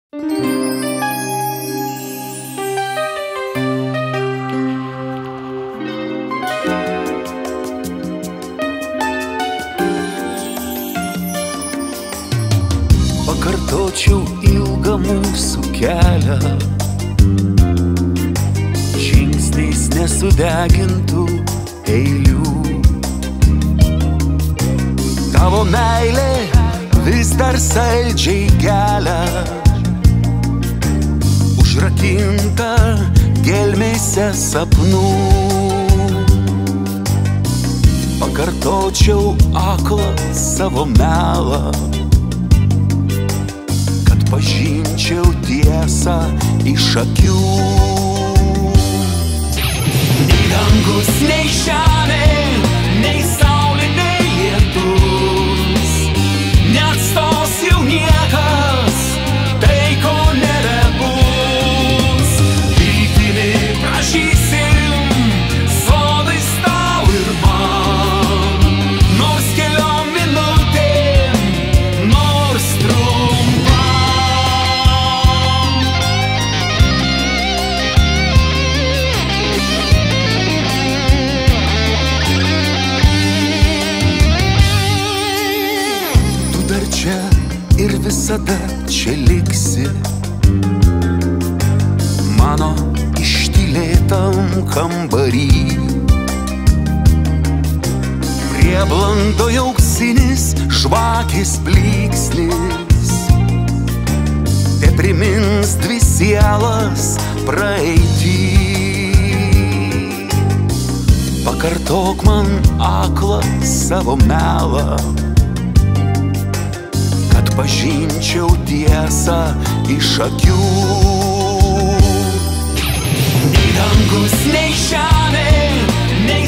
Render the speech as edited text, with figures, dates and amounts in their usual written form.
Pakartočiau ilgą mūsų kelią, žingsniais nesudegintų eilių. Tavo meilė vis dar saldžiai gelia, užrakinta gelmėse sapnų. Pakartočiau aklą savo melą, kad pažinčiau tiesą iš akių. Nei dangus, nei žemė, nei saulė, nei lietus neatstos jau niekas tai, ko nebebus. Viltimi prašysim sodais tau ir man, nors keliom minutėm, nors trumpam. Tu dar čia ir visada čia liksi, mano ištylėtam kambarį. Prieblandoje auksinis žvakės blyksnis teprimins dvi sielas praeitį. Pakartok man aklą savo melą, kad pažinčiau tiesą iš akių. Nei dangus, nei žemė, nei